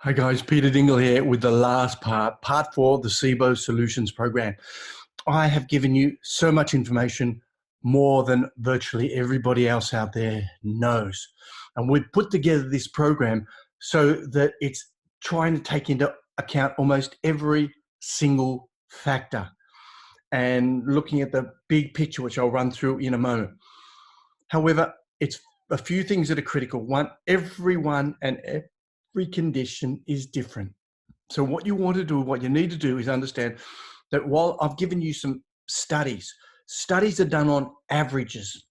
Hi guys, Peter Dingle here with the last part 4 of the SIBO Solutions Program. I have given you so much information, more than virtually everybody else out there knows. And we've put together this program so that it's trying to take into account almost every single factor and looking at the big picture, which I'll run through in a moment. However, it's a few things that are critical. One, everyone and every condition is different. So what you want to do, what you need to do is understand that while I've given you some studies are done on averages.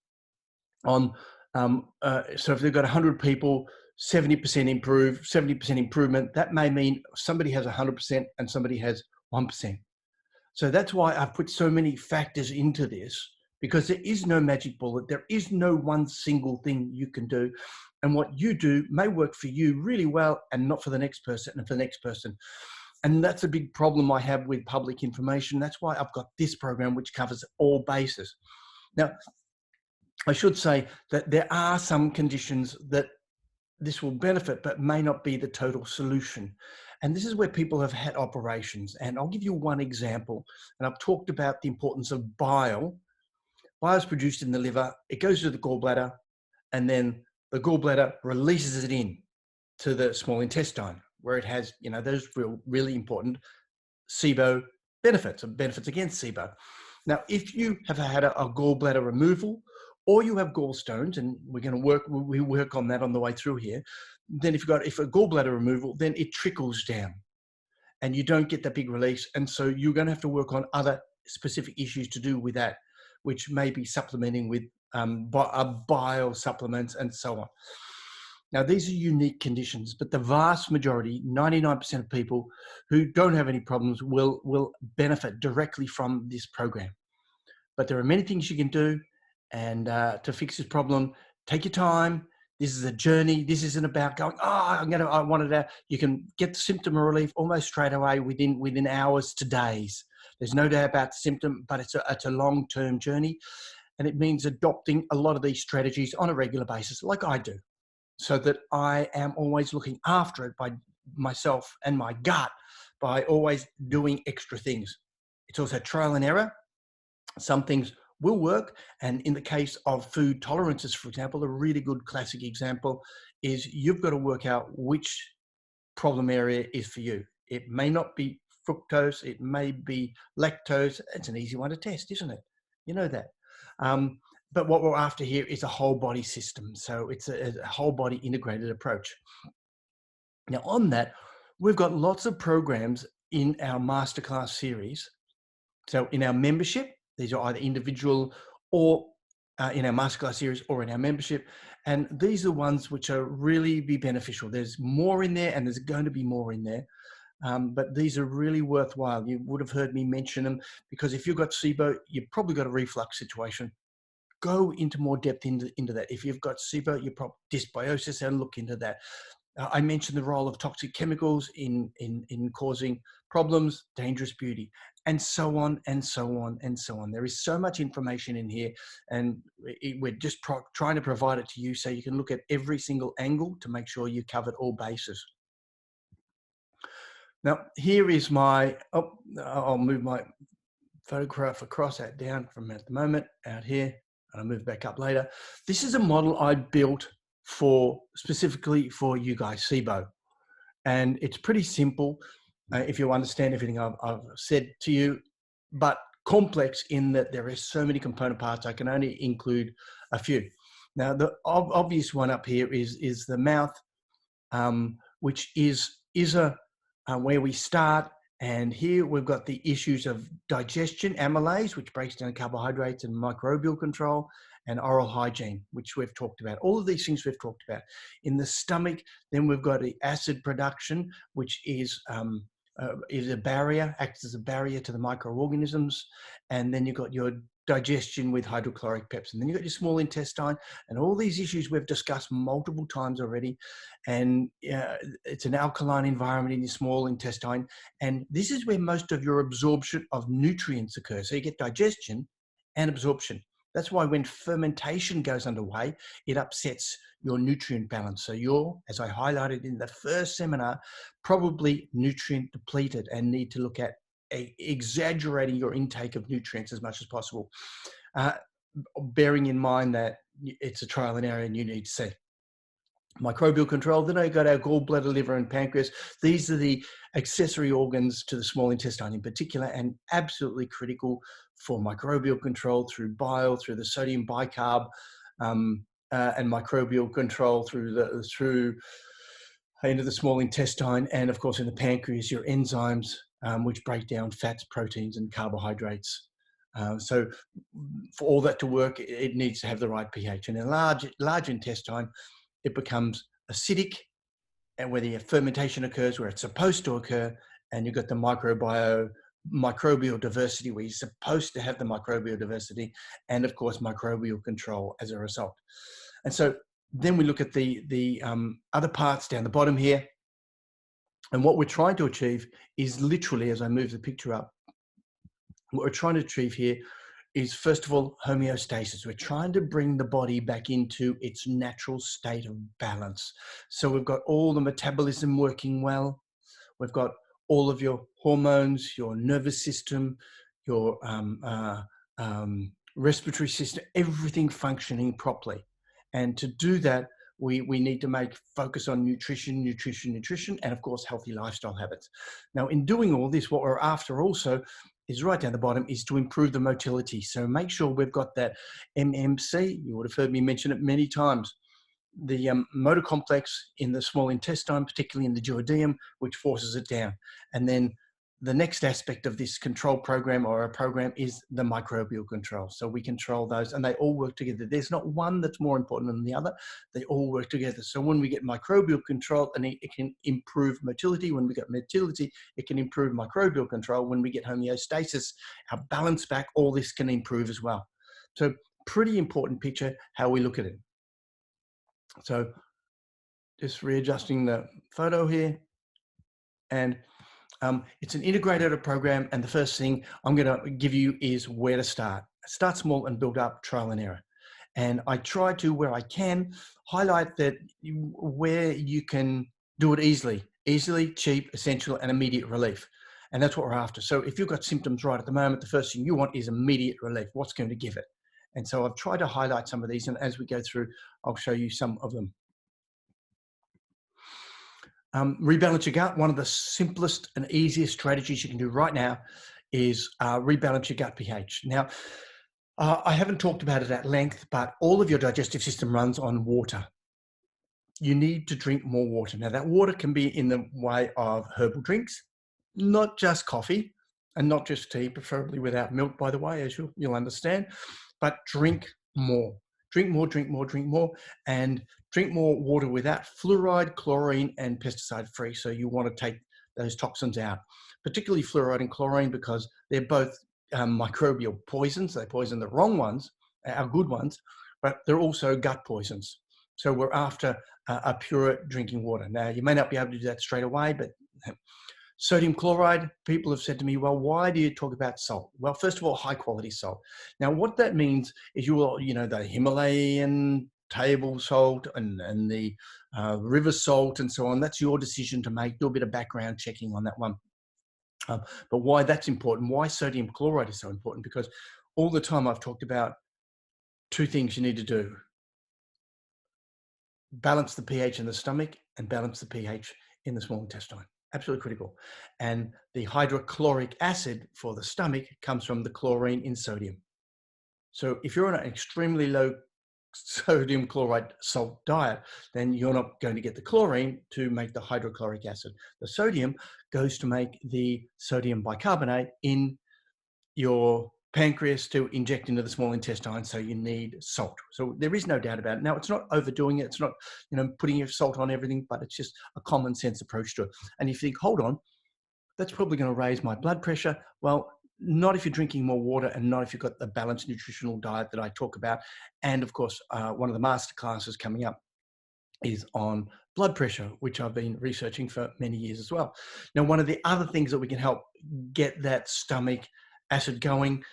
So if they've got 100 people, 70% improve, 70% improvement, that may mean somebody has 100% and somebody has 1%. So that's why I've put so many factors into this, because there is no magic bullet. There is no one single thing you can do. And what you do may work for you really well and not for the next person and for the next person. And that's a big problem I have with public information. That's why I've got this program, which covers all bases. Now, I should say that there are some conditions that this will benefit, but may not be the total solution. And this is where people have had operations. And I'll give you one example. And I've talked about the importance of bile. Bile is produced in the liver. It goes to the gallbladder, and then the gallbladder releases it in to the small intestine, where it has, those really important SIBO benefits, and benefits against SIBO. Now, if you have had a gallbladder removal, or you have gallstones, and we work on that on the way through here, then if a gallbladder removal, then it trickles down and you don't get that big release. And so you're going to have to work on other specific issues to do with that, which may be supplementing with bile supplements and so on. Now, these are unique conditions, but the vast majority, 99% of people who don't have any problems will benefit directly from this program. But there are many things you can do. And to fix this problem, take your time. This is a journey. This isn't about going, I want it out. You can get the symptom relief almost straight away within hours to days. There's no doubt about the symptom, but it's a long-term journey. And it means adopting a lot of these strategies on a regular basis, like I do, so that I am always looking after it by myself and my gut by always doing extra things. It's also trial and error. Some things will work. And in the case of food tolerances, for example, a really good classic example is you've got to work out which problem area is for you. It may not be fructose, it may be lactose. It's an easy one to test, isn't it? You know that. But what we're after here is a whole body system. So it's a whole body integrated approach. Now on that, we've got lots of programs in our masterclass series. So in our membership, these are either individual or in our masterclass series or in our membership. And these are ones which are really be beneficial. There's more in there and there's going to be more in there. But these are really worthwhile. You would have heard me mention them because if you've got SIBO, you've probably got a reflux situation. Go into more depth into that. If you've got SIBO, you've probably dysbiosis, and look into that. I mentioned the role of toxic chemicals in causing problems, dangerous beauty, and so on and so on and so on. There is so much information in here, and we're just trying to provide it to you so you can look at every single angle to make sure you covered all bases. Now, here is my, I'll move my photograph across that down from at the moment out here, and I'll move back up later. This is a model I built specifically for you guys, SIBO. And it's pretty simple if you understand everything I've said to you, but complex in that there are so many component parts. I can only include a few. Now, the obvious one up here is the mouth, which is where we start. And here we've got the issues of digestion, amylase, which breaks down carbohydrates, and microbial control, and oral hygiene, which we've talked about. All of these things we've talked about. In the stomach, then we've got the acid production, which is a barrier, acts as a barrier to the microorganisms. And then you've got your digestion with hydrochloric pepsin. Then you've got your small intestine, and all these issues we've discussed multiple times already. And it's an alkaline environment in your small intestine. And this is where most of your absorption of nutrients occurs. So you get digestion and absorption. That's why when fermentation goes underway, it upsets your nutrient balance. So you're, as I highlighted in the first seminar, probably nutrient depleted and need to look at exaggerating your intake of nutrients as much as possible, bearing in mind that it's a trial and error and you need to see. Microbial control, then I got our gallbladder, liver, and pancreas. These are the accessory organs to the small intestine in particular, and absolutely critical for microbial control through bile, through the sodium bicarb, and microbial control through into the small intestine, and of course in the pancreas, your enzymes, which break down fats, proteins, and carbohydrates. So for all that to work, it needs to have the right pH. And in a large intestine, it becomes acidic, and where the fermentation occurs where it's supposed to occur, and you've got the microbial diversity where you're supposed to have the microbial diversity, and of course microbial control as a result. And so then we look at the other parts down the bottom here, and what we're trying to achieve is literally, as I move the picture up, what we're trying to achieve here is, first of all, homeostasis. We're trying to bring the body back into its natural state of balance. So we've got all the metabolism working well. We've got all of your hormones, your nervous system, your respiratory system, everything functioning properly. And to do that, we need to focus on nutrition, and of course, healthy lifestyle habits. Now, in doing all this, what we're after also is right down the bottom, is to improve the motility. So make sure we've got that MMC. You would have heard me mention it many times. The motor complex in the small intestine, particularly in the duodenum, which forces it down. And then the next aspect of this control program, or a program, is the microbial control. So we control those, and they all work together. There's not one that's more important than the other. They all work together. So when we get microbial control, and it can improve motility. When we get motility, it can improve microbial control. When we get homeostasis, our balance back, all this can improve as well. So pretty important picture, how we look at it. So just readjusting the photo here, and it's an integrated program, and the first thing I'm going to give you is where to start. Start small and build up, trial and error. And I try to, where I can, highlight that where you can do it easily, cheap, essential, and immediate relief. And that's what we're after. So if you've got symptoms right at the moment, the first thing you want is immediate relief. What's going to give it? And so I've tried to highlight some of these, and as we go through, I'll show you some of them. Rebalance your gut. One of the simplest and easiest strategies you can do right now is rebalance your gut pH. Now, I haven't talked about it at length, but all of your digestive system runs on water. You need to drink more water. Now, that water can be in the way of herbal drinks, not just coffee and not just tea, preferably without milk, by the way, as you'll understand, but drink more. Drink more, and drink more water without fluoride, chlorine, and pesticide-free. So you want to take those toxins out, particularly fluoride and chlorine, because they're both microbial poisons. They poison the wrong ones, our good ones, but they're also gut poisons. So we're after a pure drinking water. Now, you may not be able to do that straight away, but sodium chloride, people have said to me, well, why do you talk about salt? Well, first of all, high quality salt. Now, what that means is the Himalayan table salt and the river salt and so on. That's your decision to make. Do a bit of background checking on that one. But why that's important, why sodium chloride is so important, because all the time I've talked about two things you need to do. Balance the pH in the stomach and balance the pH in the small intestine. Absolutely critical. And the hydrochloric acid for the stomach comes from the chlorine in sodium. So if you're on an extremely low sodium chloride salt diet, then you're not going to get the chlorine to make the hydrochloric acid. The sodium goes to make the sodium bicarbonate in your pancreas to inject into the small intestine, so you need salt. So there is no doubt about it. Now, it's not overdoing it. It's not, putting your salt on everything, but it's just a common sense approach to it. And if you think, hold on, that's probably going to raise my blood pressure. Well, not if you're drinking more water, and not if you've got the balanced nutritional diet that I talk about. And of course, one of the master classes coming up is on blood pressure, which I've been researching for many years as well. Now, one of the other things that we can help get that stomach acid going,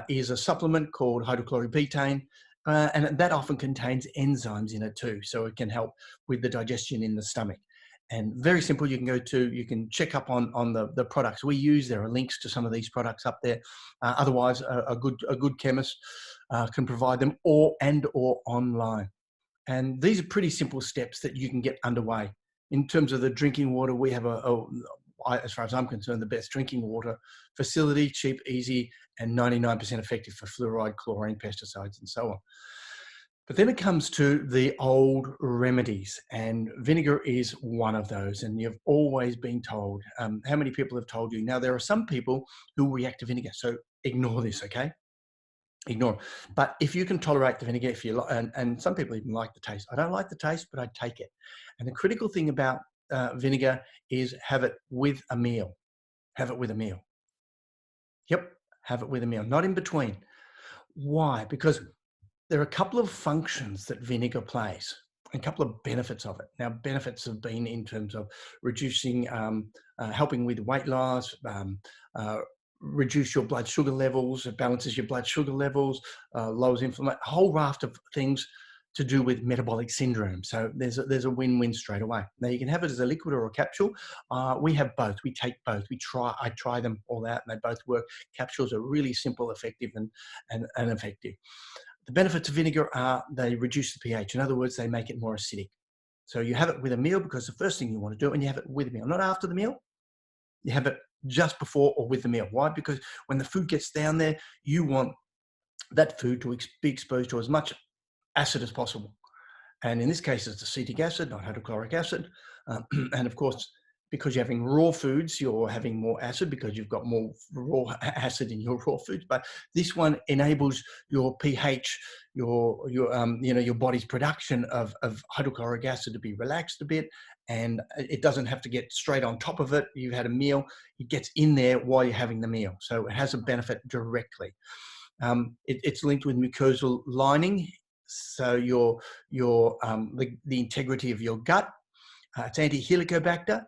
is a supplement called hydrochlorobutane, and that often contains enzymes in it too, so it can help with the digestion in the stomach. And very simple, you can check up on the products we use. There are links to some of these products up there. Otherwise, a good chemist can provide them, or online. And these are pretty simple steps that you can get underway. In terms of the drinking water, we have as far as I'm concerned, the best drinking water facility, cheap, easy, and 99% effective for fluoride, chlorine, pesticides, and so on. But then it comes to the old remedies, and vinegar is one of those. And you've always been told, how many people have told you? Now, there are some people who react to vinegar, so ignore this, okay? Ignore. But if you can tolerate the vinegar, if you and some people even like the taste. I don't like the taste, but I take it. And the critical thing about vinegar is have it with a meal. Have it with a meal. Yep, have it with a meal, not in between. Why? Because there are a couple of functions that vinegar plays, a couple of benefits of it. Now, benefits have been in terms of reducing, helping with weight loss, reduce your blood sugar levels, it balances your blood sugar levels, lowers inflammation, a whole raft of things to do with metabolic syndrome. So there's a win-win straight away. Now, you can have it as a liquid or a capsule. We have both. We take both. I try them all out, and they both work. Capsules are really simple, effective, and effective. The benefits of vinegar are they reduce the pH. In other words, they make it more acidic. So you have it with a meal because the first thing you want to do, and you have it with a meal, not after the meal. You have it just before or with the meal. Why? Because when the food gets down there, you want that food to be exposed to as much acid as possible. And in this case, it's acetic acid, not hydrochloric acid. And of course, because you're having raw foods, you're having more acid because you've got more raw acid in your raw foods. But this one enables your pH, your body's production of hydrochloric acid to be relaxed a bit, and it doesn't have to get straight on top of it. You've had a meal, it gets in there while you're having the meal, so it has a benefit directly. It's linked with mucosal lining, so the integrity of your gut. It's anti-helicobacter.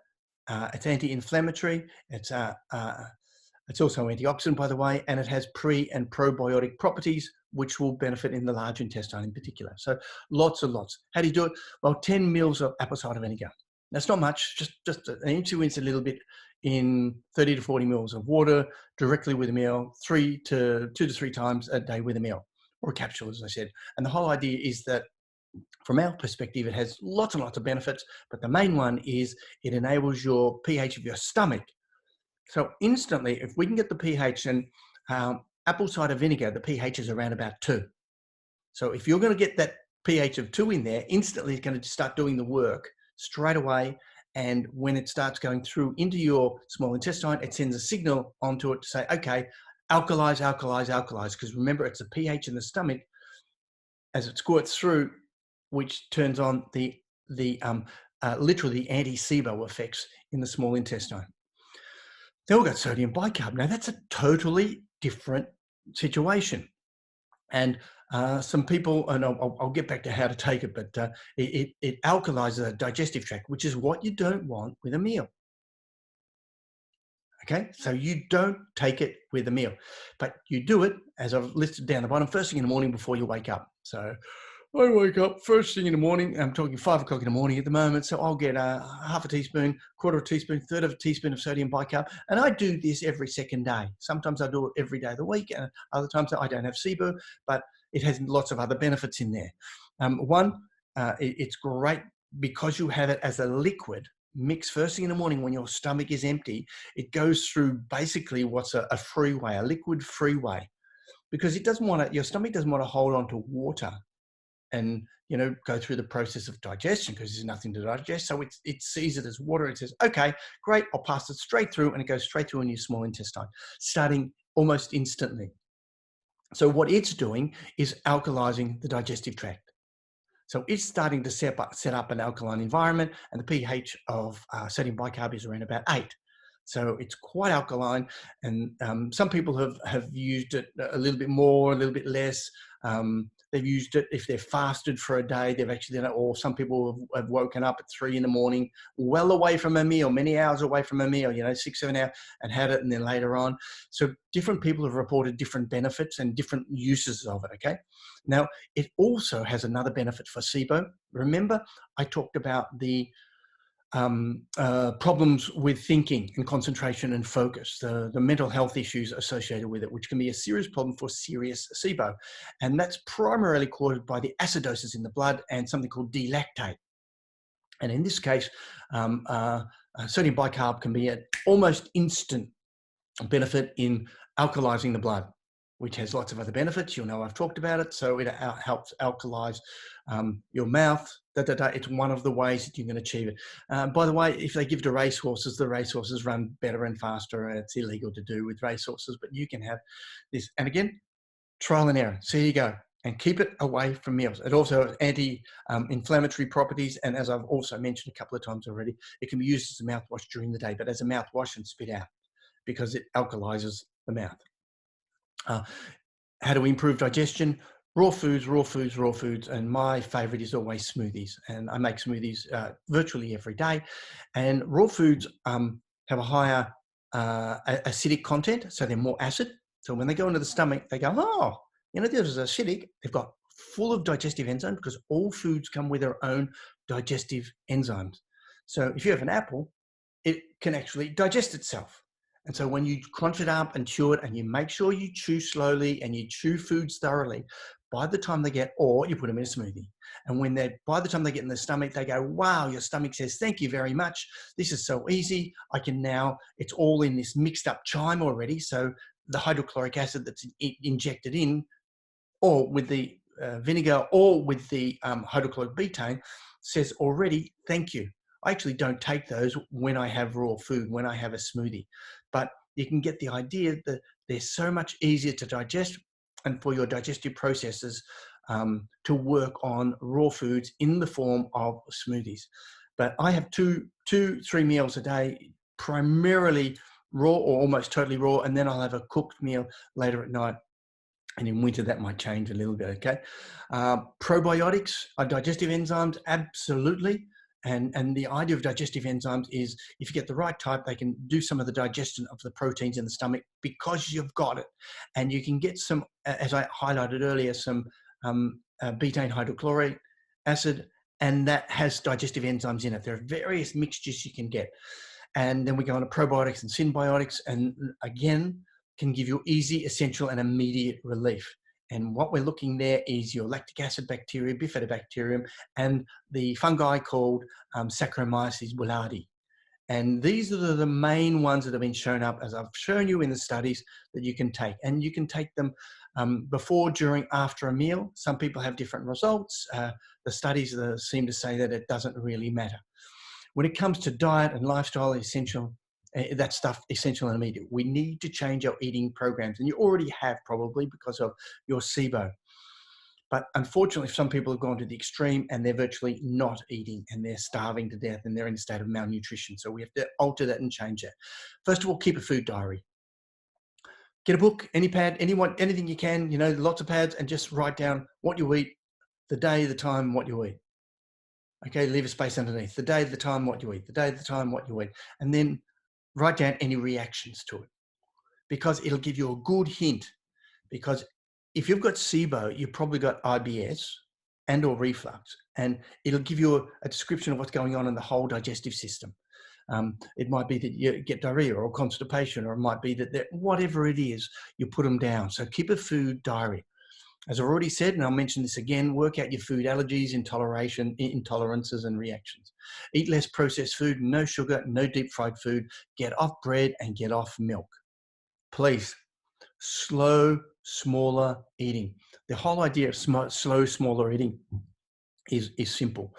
It's anti-inflammatory. It's also antioxidant, by the way, and it has pre and probiotic properties, which will benefit in the large intestine in particular. So lots and lots. How do you do it? Well, 10 mils of apple cider vinegar. That's not much, just an inch to a little bit in 30 to 40 mils of water directly with a meal, 2 to 3 times a day with a meal, or a capsule, as I said. And the whole idea is that from our perspective, it has lots and lots of benefits, but the main one is it enables your pH of your stomach. So instantly, if we can get the pH, and apple cider vinegar, the pH is around about 2. So if you're going to get that pH of 2 in there, instantly it's going to start doing the work straight away. And when it starts going through into your small intestine, it sends a signal onto it to say, okay, alkalize, alkalize, alkalize. Because remember, it's the pH in the stomach as it squirts through, which turns on literally the anti-sibo effects in the small intestine. Then we've got sodium bicarb. Now that's a totally different situation. And some people, and I'll get back to how to take it, but it alkalizes the digestive tract, which is what you don't want with a meal. Okay, so you don't take it with a meal, but you do it, as I've listed down the bottom, first thing in the morning before you wake up. So I wake up first thing in the morning. I'm talking 5 o'clock in the morning at the moment. So I'll get half a teaspoon, quarter of a teaspoon, third of a teaspoon of sodium bicarb. And I do this every second day. Sometimes I do it every day of the week. And other times I don't have sibo, but it has lots of other benefits in there. It's great because you have it as a liquid mix first thing in the morning when your stomach is empty. It goes through basically what's a freeway, a liquid freeway, because your stomach doesn't want to hold on to water and go through the process of digestion, because there's nothing to digest. So it sees it as water. It says, okay, great, I'll pass it straight through, and it goes straight through in your small intestine, starting almost instantly. So what it's doing is alkalizing the digestive tract. So it's starting to set up an alkaline environment, and the pH of sodium bicarb is around about 8. So it's quite alkaline, and some people have used it a little bit more, a little bit less. they've used it. If they've fasted for a day, they've actually done it. Or some people have woken up at 3 a.m, well away from a meal, many hours away from a meal, 6, 7 hours, and had it, and then later on. So different people have reported different benefits and different uses of it, okay? Now, it also has another benefit for SIBO. Remember, I talked about the problems with thinking and concentration and focus, the mental health issues associated with it, which can be a serious problem for serious SIBO. And that's primarily caused by the acidosis in the blood and something called D-lactate. And in this case, sodium bicarb can be an almost instant benefit in alkalizing the blood, which has lots of other benefits. You'll know I've talked about it. So it helps alkalize your mouth. It's one of the ways that you can achieve it. By the way, if they give to racehorses, the racehorses run better and faster. And it's illegal to do with racehorses, but you can have this. And again, trial and error. So here you go. And keep it away from meals. It also has anti-inflammatory properties. And as I've also mentioned a couple of times already, it can be used as a mouthwash during the day, but as a mouthwash and spit out, because it alkalizes the mouth. How do we improve digestion? Raw foods, raw foods, raw foods. And my favorite is always smoothies. And I make smoothies virtually every day. And raw foods have a higher acidic content, so they're more acid. So when they go into the stomach, they go, oh, this is acidic. They've got full of digestive enzymes, because all foods come with their own digestive enzymes. So if you have an apple, it can actually digest itself. And so when you crunch it up and chew it, and you make sure you chew slowly and you chew foods thoroughly, by the time they get, or you put them in a smoothie. And by the time they get in the stomach, they go, wow, your stomach says, thank you very much. This is so easy. It's all in this mixed up chyme already. So the hydrochloric acid that's injected in, or with the vinegar, or with the hydrochloric betaine, says already, thank you. I actually don't take those when I have raw food, when I have a smoothie. But you can get the idea that they're so much easier to digest, and for your digestive processes to work on raw foods in the form of smoothies. But I have 3 meals a day, primarily raw or almost totally raw, and then I'll have a cooked meal later at night. And in winter, that might change a little bit, okay? Probiotics are digestive enzymes, absolutely. And the idea of digestive enzymes is, if you get the right type, they can do some of the digestion of the proteins in the stomach, because you've got it. And you can get some, as I highlighted earlier, some betaine hydrochlorate acid, and that has digestive enzymes in it. There are various mixtures you can get. And then we go on to probiotics and symbiotics, and again, can give you easy, essential, and immediate relief. And what we're looking there is your lactic acid bacteria, bifidobacterium, and the fungi called Saccharomyces boulardii. And these are the main ones that have been shown up, as I've shown you in the studies, that you can take. And you can take them before, during, after a meal. Some people have different results. The studies seem to say that it doesn't really matter. When it comes to diet and lifestyle, essential, that stuff essential and immediate. We need to change our eating programs, and you already have, probably because of your SIBO. But unfortunately, some people have gone to the extreme, and they're virtually not eating, and they're starving to death, and they're in a state of malnutrition. So we have to alter that and change that. First of all, keep a food diary. Get a book, any pad, anything you can, lots of pads, and just write down what you eat, the day, the time, what you eat. Okay, leave a space underneath. The day, the time, what you eat. The day, the time, what you eat. And then write down any reactions to it, because it'll give you a good hint. Because if you've got SIBO, you've probably got IBS and or reflux, and it'll give you a description of what's going on in the whole digestive system. It might be that you get diarrhea or constipation, or it might be that whatever it is, you put them down. So keep a food diary. As I've already said, and I'll mention this again, work out your food allergies, intolerances, and reactions. Eat less processed food, no sugar, no deep fried food. Get off bread and get off milk. Please, slow, smaller eating. The whole idea of slow, smaller eating is simple.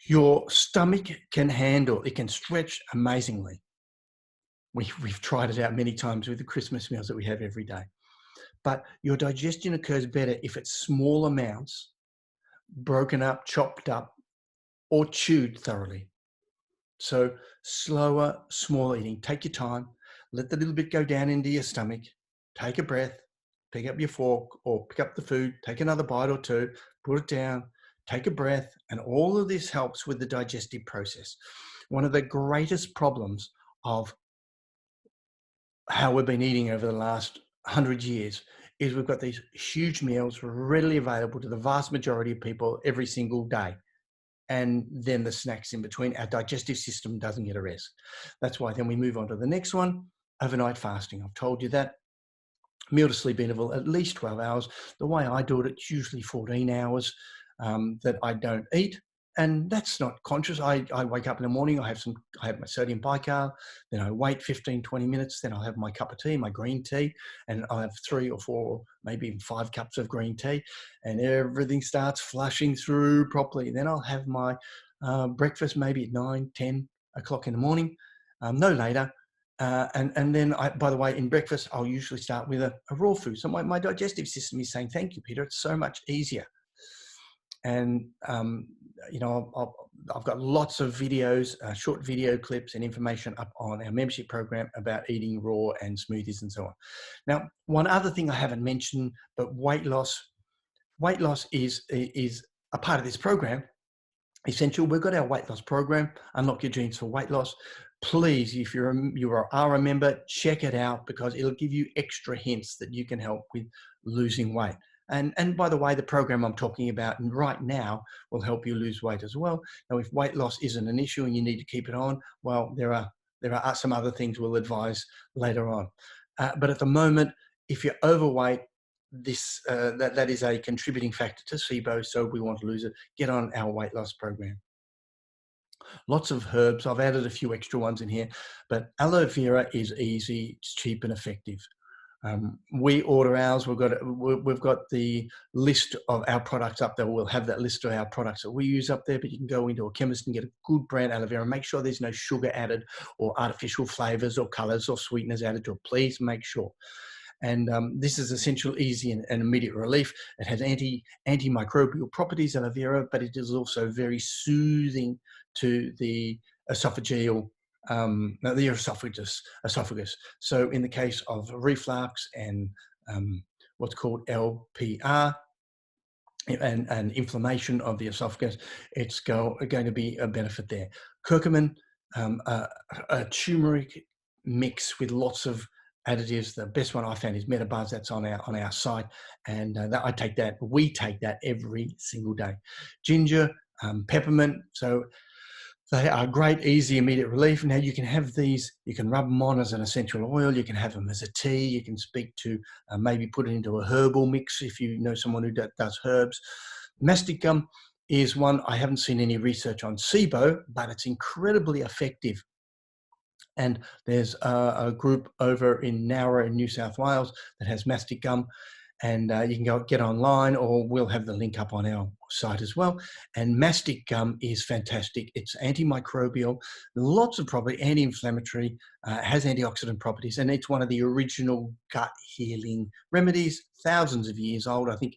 Your stomach can handle, it can stretch amazingly. We've tried it out many times with the Christmas meals that we have every day. But your digestion occurs better if it's small amounts, broken up, chopped up, or chewed thoroughly. So slower, smaller eating. Take your time. Let the little bit go down into your stomach. Take a breath. pick up your fork or pick up the food, take another bite or two, put it down, take a breath, and all of this helps with the digestive process. One of the greatest problems of how we've been eating over the last 100 years is we've got these huge meals readily available to the vast majority of people every single day. And then the snacks in between, our digestive system doesn't get a rest. That's why then we move on to the next one, overnight fasting. I've told you that. Meal to sleep interval, at least 12 hours. The way I do it, it's usually 14 hours that I don't eat. And that's not conscious. I wake up in the morning, I have my sodium bicarb, then I wait 15, 20 minutes, then I'll have my cup of tea, my green tea, and I'll have 3 or 4, maybe even 5 cups of green tea, and everything starts flushing through properly. Then I'll have my breakfast maybe at 9, 10 o'clock in the morning, no later. And then, by the way, in breakfast, I'll usually start with a raw food. So my digestive system is saying, thank you, Peter. It's so much easier. And, I've got lots of videos, short video clips and information up on our membership program about eating raw and smoothies and so on. Now, one other thing I haven't mentioned, but weight loss is a part of this program. Essential. We've got our weight loss program, Unlock Your Genes for Weight Loss. Please, if you are a member, check it out because it'll give you extra hints that you can help with losing weight. And by the way, the program I'm talking about right now will help you lose weight as well. Now, if weight loss isn't an issue and you need to keep it on, well, there are some other things we'll advise later on. But at the moment, if you're overweight, that is a contributing factor to SIBO, so we want to lose it. Get on our weight loss program. Lots of herbs. I've added a few extra ones in here, but aloe vera is easy, it's cheap and effective. We order ours. We've got the list of our products up there. We'll have that list of our products that we use up there, but you can go into a chemist and get a good brand aloe vera. Make sure there's no sugar added or artificial flavors or colors or sweeteners added to it. Please make sure. And this is essential, easy, and immediate relief. It has antimicrobial properties, aloe vera, but it is also very soothing to the esophageal, the esophagus. So in the case of reflux and what's called LPR, and inflammation of the esophagus, it's going to be a benefit there. Curcumin, a turmeric mix with lots of additives. The best one I found is Metabuzz. That's on our site, and we take that every single day. Ginger, peppermint. So they are great, easy, immediate relief. Now you can have these, you can rub them on as an essential oil, you can have them as a tea, you can speak to, maybe put it into a herbal mix if you know someone who does herbs. Mastic gum is one, I haven't seen any research on SIBO, but it's incredibly effective. And there's a group over in Nowra in New South Wales that has mastic gum. And you can go get online, or we'll have the link up on our site as well. And mastic gum is fantastic. It's antimicrobial, lots of property, anti-inflammatory, has antioxidant properties, and it's one of the original gut healing remedies, thousands of years old. I think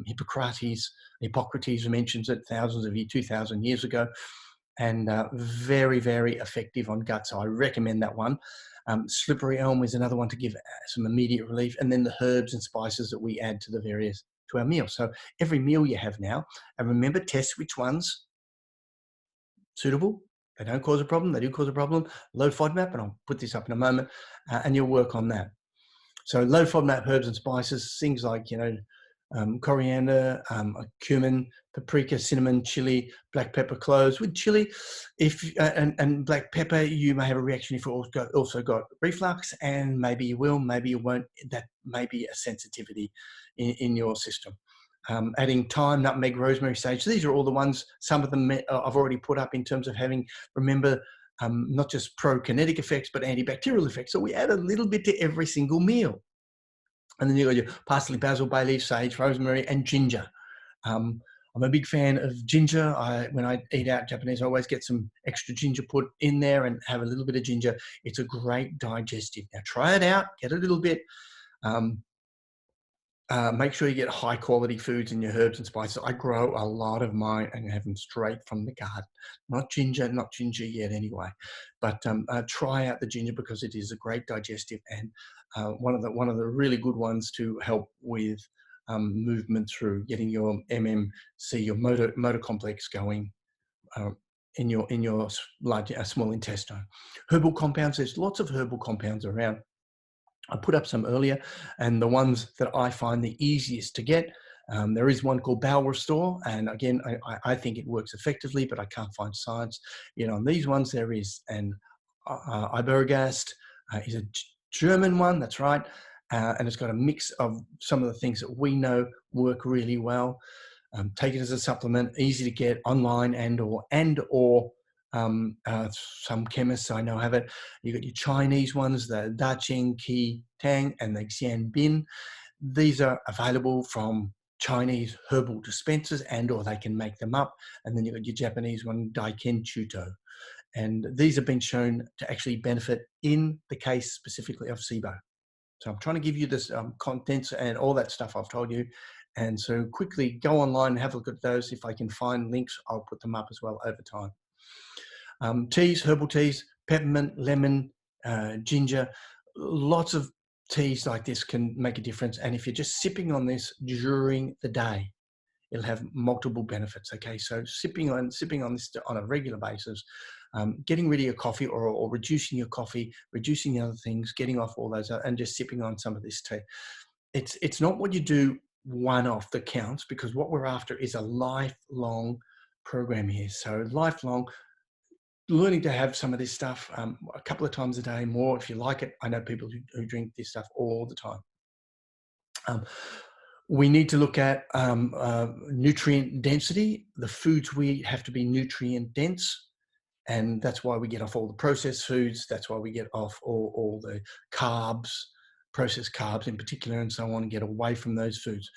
Hippocrates mentions it 2,000 years ago, and very, very effective on gut. So I recommend that one. Slippery elm is another one to give some immediate relief, and then the herbs and spices that we add to our meals. So every meal you have now, and remember, test which ones suitable. They don't cause a problem. They do cause a problem. Low FODMAP, and I'll put this up in a moment, and you'll work on that. So low FODMAP herbs and spices, things like coriander, cumin, paprika, cinnamon, chili, black pepper, cloves. With chili, and black pepper, you may have a reaction if you've also got reflux, and maybe you will, maybe you won't. That may be a sensitivity in your system. Adding thyme, nutmeg, rosemary, sage. So these are all the ones. Some of them I've already put up in terms of having, remember, not just prokinetic effects, but antibacterial effects. So we add a little bit to every single meal. And then you've got your parsley, basil, bay leaf, sage, rosemary, and ginger. I'm a big fan of ginger. When I eat out Japanese, I always get some extra ginger put in there and have a little bit of ginger. It's a great digestive. Now try it out, get a little bit. Make sure you get high quality foods in your herbs and spices. I grow a lot of mine and have them straight from the garden. Not ginger yet anyway, but try out the ginger because it is a great digestive, and one of the really good ones to help with movement through getting your MMC, your motor complex going in your small intestine. Herbal compounds. There's lots of herbal compounds around. I put up some earlier, and the ones that I find the easiest to get. There is one called Bowel Restore, and again, I think it works effectively, but I can't find science. On these ones there is, and Ibergast is a German one, that's right, and it's got a mix of some of the things that we know work really well. Take it as a supplement, easy to get online and or some chemists I know have it. You've got your Chinese ones, the Da Ching, Qi, Tang, and the Xian Bin. These are available from Chinese herbal dispensers and or they can make them up. And then you've got your Japanese one, Daiken Chuto. And these have been shown to actually benefit in the case specifically of SIBO. So I'm trying to give you this contents and all that stuff I've told you. And so quickly go online and have a look at those. If I can find links, I'll put them up as well over time. Teas, herbal teas, peppermint, lemon, ginger, lots of teas like this can make a difference. And if you're just sipping on this during the day, it'll have multiple benefits. Okay, so sipping on this on a regular basis, getting rid of your coffee or reducing your coffee, reducing the other things, getting off all those, and just sipping on some of this tea. It's not what you do one off that counts, because what we're after is a lifelong program here. So lifelong, learning to have some of this stuff a couple of times a day, more if you like it. I know people who drink this stuff all the time. We need to look at nutrient density. The foods we eat have to be nutrient dense, and that's why we get off all the processed foods. That's why we get off all the carbs, processed carbs in particular, and so on, and get away from those foods.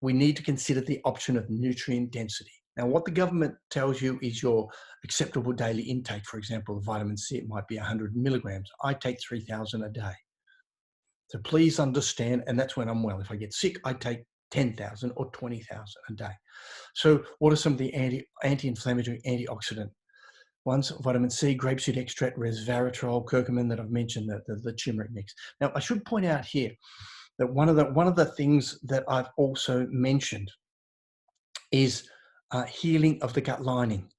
We need to consider the option of nutrient density. Now, what the government tells you is your acceptable daily intake. For example, vitamin C, it might be 100 milligrams. I take 3,000 a day. So please understand, and that's when I'm well. If I get sick, I take 10,000 or 20,000 a day. So what are some of the anti-inflammatory, antioxidant ones? Vitamin C, grapeseed extract, resveratrol, curcumin that I've mentioned, the turmeric mix. Now, I should point out here that one of the things that I've also mentioned is healing of the gut lining.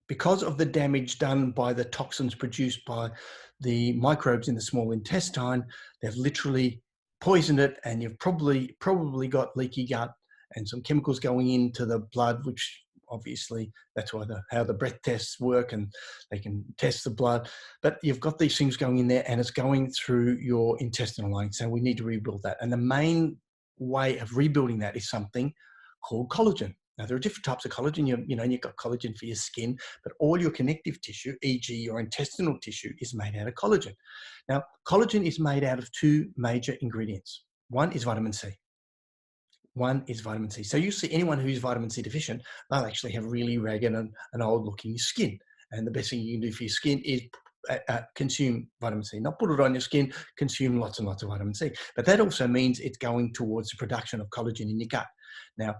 Because of the damage done by the toxins produced by the microbes in the small intestine, they've literally poisoned it, and you've probably got leaky gut and some chemicals going into the blood, which obviously that's why how the breath tests work, and they can test the blood. But you've got these things going in there, and it's going through your intestinal lining. So we need to rebuild that. And the main way of rebuilding that is something called collagen. Now, there are different types of collagen. You've got collagen for your skin, but all your connective tissue, e.g. your intestinal tissue, is made out of collagen. Now, collagen is made out of two major ingredients. One is vitamin C. So you see anyone who's vitamin C deficient, they'll actually have really ragged and old-looking skin. And the best thing you can do for your skin is consume vitamin C. Not put it on your skin, consume lots and lots of vitamin C. But that also means it's going towards the production of collagen in your gut. Now,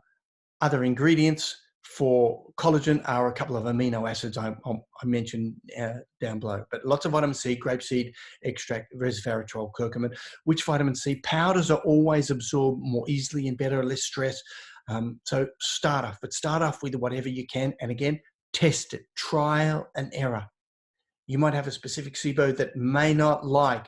other ingredients for collagen are a couple of amino acids I mentioned down below, but lots of vitamin C, grapeseed extract, resveratrol, curcumin. Which vitamin C powders are always absorbed more easily and better, less stress. So start off with whatever you can. And again, test it, trial and error. You might have a specific SIBO that may not like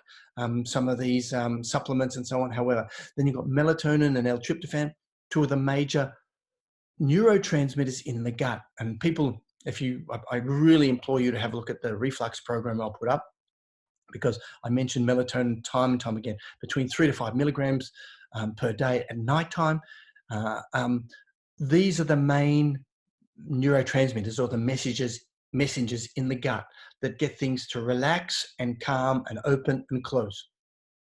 some of these supplements and so on. However, then you've got melatonin and L-tryptophan, two of the major neurotransmitters in the gut. And people, I really implore you to have a look at the reflux program I'll put up, because I mentioned melatonin time and time again, between 3 to 5 milligrams per day at nighttime. These are the main neurotransmitters, or the messengers in the gut that get things to relax and calm and open and close.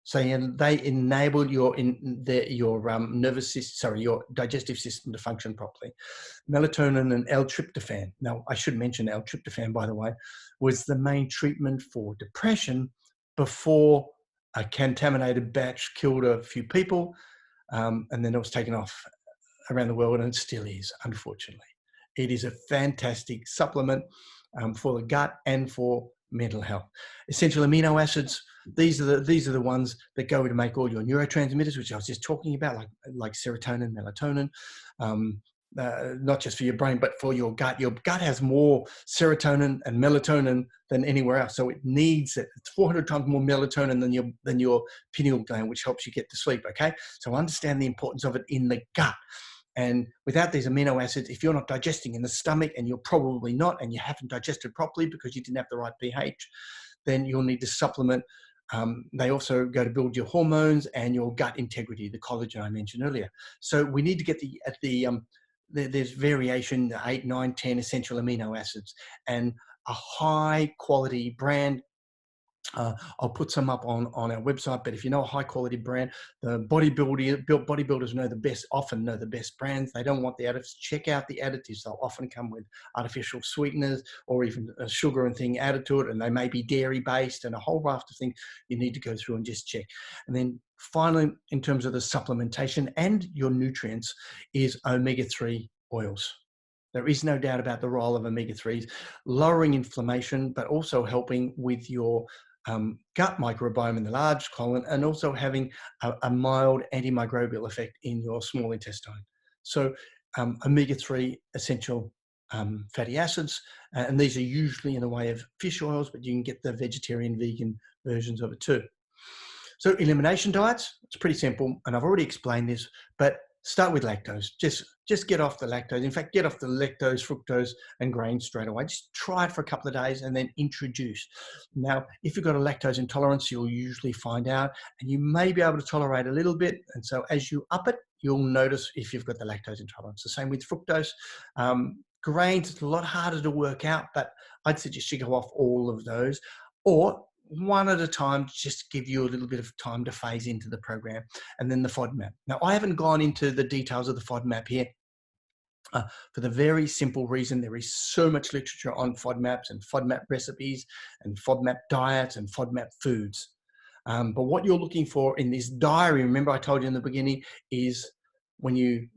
So they enable your nervous system, your digestive system to function properly. Melatonin and L-tryptophan. Now, I should mention L-tryptophan, by the way, was the main treatment for depression before a contaminated batch killed a few people, and then it was taken off around the world, and it still is, unfortunately. It is a fantastic supplement for the gut and for mental health. Essential amino acids. These are the ones that go to make all your neurotransmitters, which I was just talking about, like serotonin, melatonin. Not just for your brain, but for your gut. Your gut has more serotonin and melatonin than anywhere else, so it needs it. It's 400 times more melatonin than your pineal gland, which helps you get to sleep. Okay, so understand the importance of it in the gut. And without these amino acids, if you're not digesting in the stomach, and you're probably not, and you haven't digested properly because you didn't have the right pH, then you'll need to supplement. They also go to build your hormones and your gut integrity, the collagen I mentioned earlier. So we need to get there's variation, 8, 9, 10 essential amino acids, and a high quality brand. I'll put some up on our website, but if you know a high quality brand, the bodybuilders often know the best brands. They don't want the additives. Check out the additives. They'll often come with artificial sweeteners or even a sugar and thing added to it, and they may be dairy based and a whole raft of things you need to go through and just check. And then finally, in terms of the supplementation and your nutrients, is omega-3 oils. There is no doubt about the role of omega-3s, lowering inflammation, but also helping with your gut microbiome in the large colon, and also having a mild antimicrobial effect in your small intestine. So omega-3 essential fatty acids, and these are usually in the way of fish oils, but you can get the vegetarian, vegan versions of it too. So elimination diets, it's pretty simple, and I've already explained this, but start with lactose. Just get off the lactose. In fact, get off the lactose, fructose, and grains straight away. Just try it for a couple of days and then introduce. Now, if you've got a lactose intolerance, you'll usually find out, and you may be able to tolerate a little bit. And so as you up it, you'll notice if you've got the lactose intolerance. The same with fructose. Grains, it's a lot harder to work out, but I'd suggest you go off all of those, or one at a time, just give you a little bit of time to phase into the program. And then the FODMAP. Now, I haven't gone into the details of the FODMAP here for the very simple reason there is so much literature on FODMAPs and FODMAP recipes and FODMAP diets and FODMAP foods. But what you're looking for in this diary, remember I told you in the beginning, is when you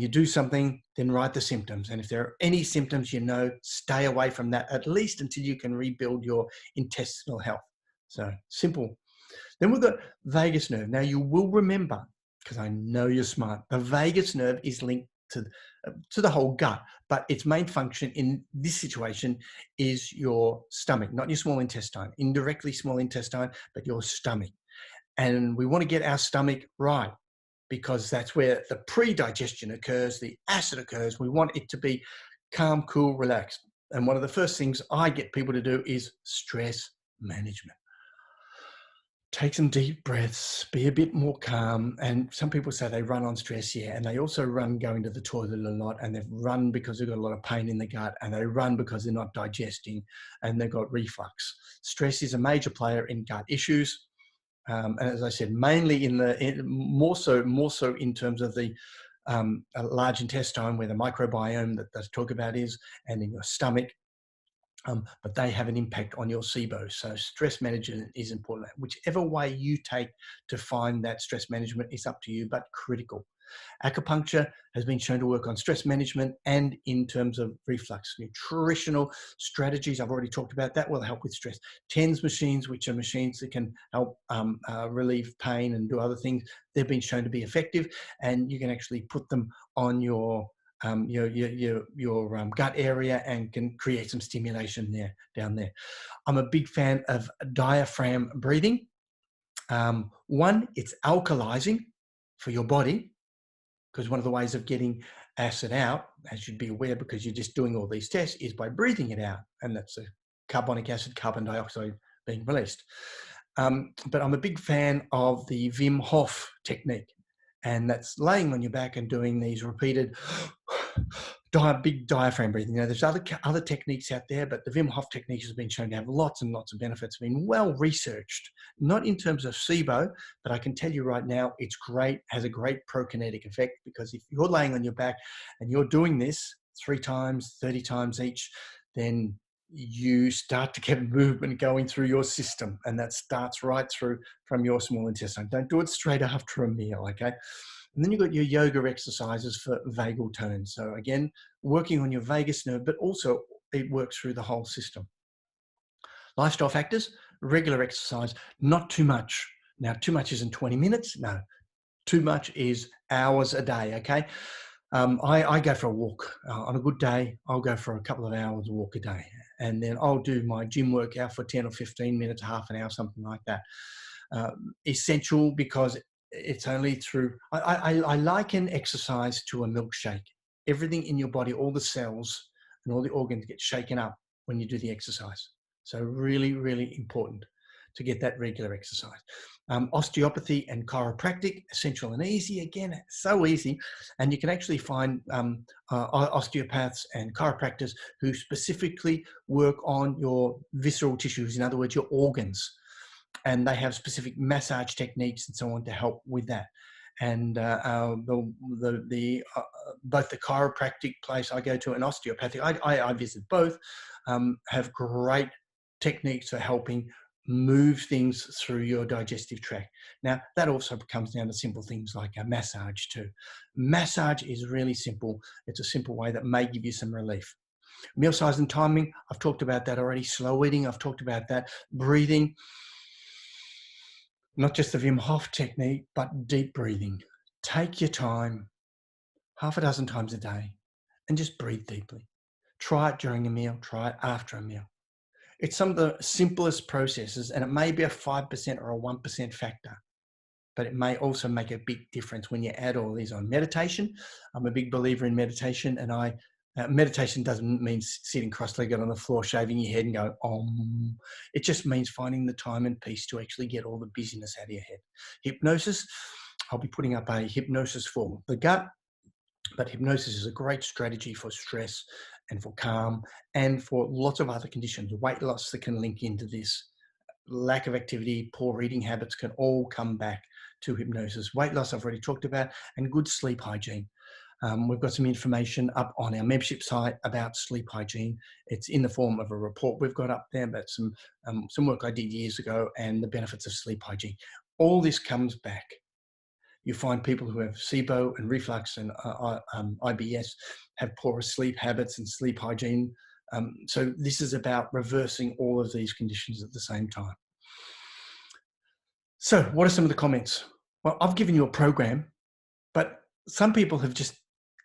do something, then write the symptoms. And if there are any symptoms, stay away from that, at least until you can rebuild your intestinal health. So simple. Then we've got vagus nerve. Now you will remember, because I know you're smart, the vagus nerve is linked to the whole gut, but its main function in this situation is your stomach, not your small intestine, indirectly small intestine, but your stomach. And we want to get our stomach right, because that's where the pre-digestion occurs, the acid occurs. We want it to be calm, cool, relaxed. And one of the first things I get people to do is stress management. Take some deep breaths, be a bit more calm. And some people say they run on stress, yeah, and they also run going to the toilet a lot, and they've run because they've got a lot of pain in the gut, and they run because they're not digesting, and they've got reflux. Stress is a major player in gut issues. And as I said, mainly more so in terms of the large intestine, where the microbiome that they talk about is, and in your stomach. But they have an impact on your sibo. So stress management is important. Whichever way you take to find that stress management is up to you, but critical. Acupuncture has been shown to work on stress management and in terms of reflux. Nutritional strategies, I've already talked about, that will help with stress. TENS machines, which are machines that can help relieve pain and do other things, they've been shown to be effective, and you can actually put them on your gut area and can create some stimulation down there. I'm a big fan of diaphragm breathing. One, it's alkalizing for your body, because one of the ways of getting acid out, as you'd be aware, because you're just doing all these tests, is by breathing it out. And that's the carbonic acid, carbon dioxide being released. But I'm a big fan of the Wim Hof technique. And that's laying on your back and doing these repeated big diaphragm breathing. There's other techniques out there, but the Wim Hof technique has been shown to have lots and lots of benefits, been well researched, not in terms of SIBO, but I can tell you right now, it's great, has a great prokinetic effect, because if you're laying on your back and you're doing this 3 times, 30 times each, then you start to get movement going through your system, and that starts right through from your small intestine. Don't do it straight after a meal, okay? And then you've got your yoga exercises for vagal tone. So again, working on your vagus nerve, but also it works through the whole system. Lifestyle factors, regular exercise, not too much. Now, too much isn't 20 minutes. No, too much is hours a day. Okay. I go for a walk on a good day. I'll go for a couple of hours walk a day, and then I'll do my gym workout for 10 or 15 minutes, half an hour, something like that. Essential because it's only through, I liken exercise to a milkshake. Everything in your body, all the cells and all the organs get shaken up when you do the exercise. So really, really important to get that regular exercise. Osteopathy and chiropractic, essential and easy. Again, so easy. And you can actually find osteopaths and chiropractors who specifically work on your visceral tissues, in other words, your organs. And they have specific massage techniques and so on to help with that. And both the chiropractic place I go to and osteopathic, I visit both, have great techniques for helping move things through your digestive tract. Now, that also comes down to simple things like a massage too. Massage is really simple. It's a simple way that may give you some relief. Meal size and timing, I've talked about that already. Slow eating, I've talked about that. Breathing, not just the Wim Hof technique, but deep breathing. Take your time, half a dozen times a day, and just breathe deeply. Try it during a meal, try it after a meal. It's some of the simplest processes, and it may be a 5% or a 1% factor, but it may also make a big difference when you add all these on. Meditation, I'm a big believer in meditation, and meditation doesn't mean sitting cross-legged on the floor, shaving your head and go, Om. It just means finding the time and peace to actually get all the busyness out of your head. Hypnosis, I'll be putting up a hypnosis for the gut, but hypnosis is a great strategy for stress and for calm and for lots of other conditions. Weight loss that can link into this. Lack of activity, poor eating habits can all come back to hypnosis. Weight loss I've already talked about, and good sleep hygiene. We've got some information up on our membership site about sleep hygiene. It's in the form of a report we've got up there about some work I did years ago and the benefits of sleep hygiene. All this comes back. You find people who have SIBO and reflux and IBS have poorer sleep habits and sleep hygiene. So this is about reversing all of these conditions at the same time. So what are some of the comments? Well, I've given you a program, but some people have just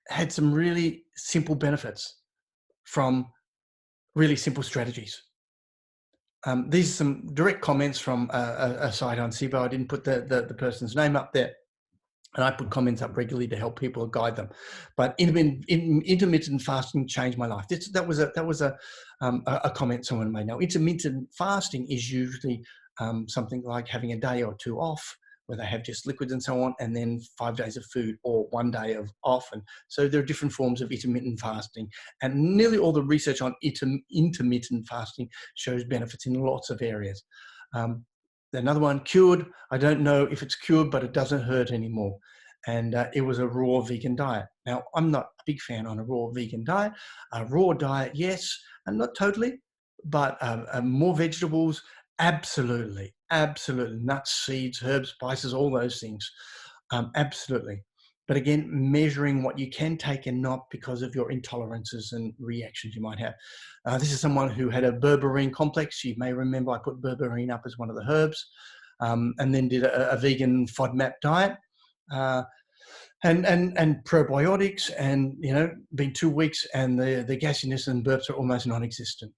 had some really simple benefits from really simple strategies. These are some direct comments from a site on SIBO. I didn't put the person's name up there. And I put comments up regularly to help people guide them. But intermittent fasting changed my life. That was a comment someone made. Now, intermittent fasting is usually something like having a day or two off, where they have just liquids and so on, and then 5 days of food or 1 day of off. And so there are different forms of intermittent fasting. And nearly all the research on intermittent fasting shows benefits in lots of areas. Another one, cured. I don't know if it's cured, but it doesn't hurt anymore. And it was a raw vegan diet. Now, I'm not a big fan on a raw vegan diet. A raw diet, yes, and not totally, but more vegetables, absolutely, absolutely. Nuts, seeds, herbs, spices, all those things, absolutely. But again, measuring what you can take and not because of your intolerances and reactions you might have. This is someone who had a berberine complex. You may remember I put berberine up as one of the herbs, and then did a vegan FODMAP diet. And probiotics, and been 2 weeks and the gassiness and burps are almost non-existent.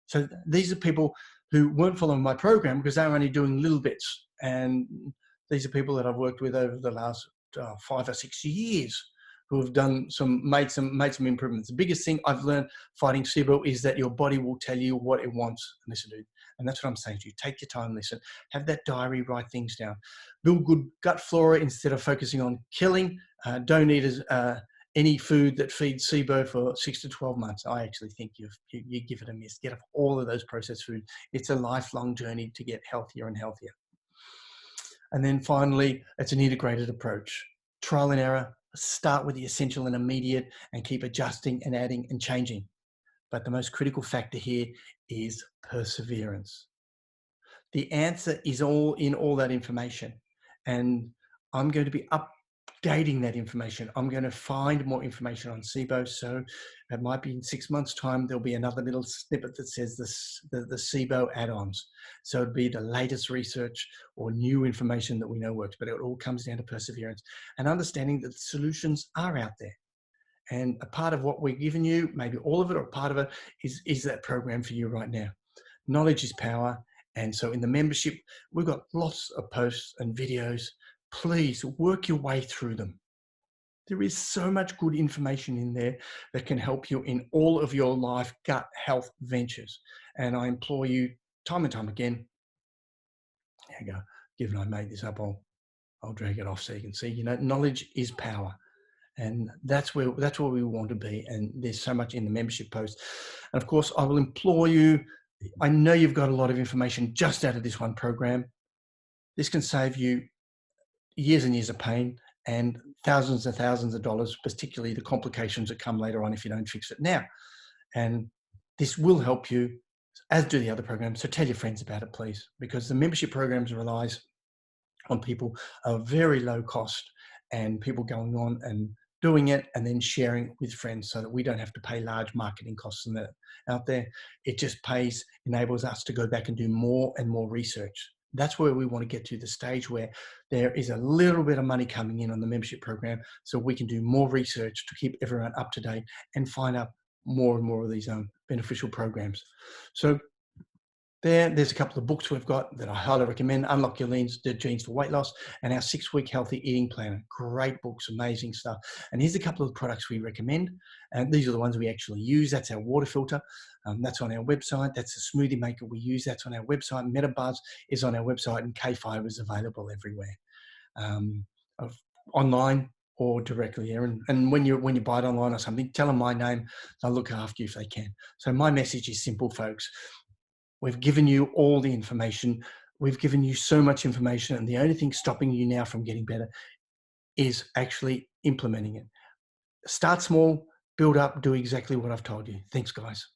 So these are people who weren't following my program because they were only doing little bits. And these are people that I've worked with over the last 5 or 6 years who have made some improvements. The biggest thing I've learned fighting SIBO is that your body will tell you what it wants. And listen to it. And that's what I'm saying to you. Take your time, listen. Have that diary, write things down. Build good gut flora instead of focusing on killing. Don't eat any food that feeds SIBO for 6 to 12 months. I actually think you give it a miss. Get off all of those processed foods. It's a lifelong journey to get healthier and healthier. And then finally, it's an integrated approach. Trial and error. Start with the essential and immediate and keep adjusting and adding and changing. But the most critical factor here is perseverance. The answer is all in all that information. And I'm going to be updating that information. I'm going to find more information on SIBO. So it might be in 6 months' time, there'll be another little snippet that says the SIBO add-ons. So it'd be the latest research or new information that we know works, but it all comes down to perseverance and understanding that the solutions are out there. And a part of what we're giving you, maybe all of it or part of it, is that program for you right now. Knowledge is power. And so in the membership, we've got lots of posts and videos. Please work your way through them. There is so much good information in there that can help you in all of your life gut health ventures. And I implore you time and time again, there you go, given I made this up, I'll drag it off so you can see, knowledge is power. And that's where we want to be. And there's so much in the membership post. And of course, I will implore you, I know you've got a lot of information just out of this one program. This can save you years and years of pain and thousands and thousands of dollars, particularly the complications that come later on if you don't fix it now. And this will help you, as do the other programs. So tell your friends about it, please, because the membership programs relies on people of very low cost and people going on and doing it and then sharing with friends so that we don't have to pay large marketing costs in that out there. It just enables us to go back and do more and more research. That's where we want to get to, the stage where there is a little bit of money coming in on the membership program so we can do more research to keep everyone up to date and find out more and more of these beneficial programs. So there's a couple of books we've got that I highly recommend. Unlock Your Genes for Weight Loss and our 6-week healthy eating planner. Great books, amazing stuff. And here's a couple of products we recommend. And these are the ones we actually use. That's our water filter. That's on our website. That's a smoothie maker we use. That's on our website. MetaBuzz is on our website, and K5 is available everywhere, online or directly here. And when you buy it online or something, tell them my name. They'll look after you if they can. So my message is simple, folks. We've given you all the information. We've given you so much information, and the only thing stopping you now from getting better is actually implementing it. Start small, build up, do exactly what I've told you. Thanks, guys.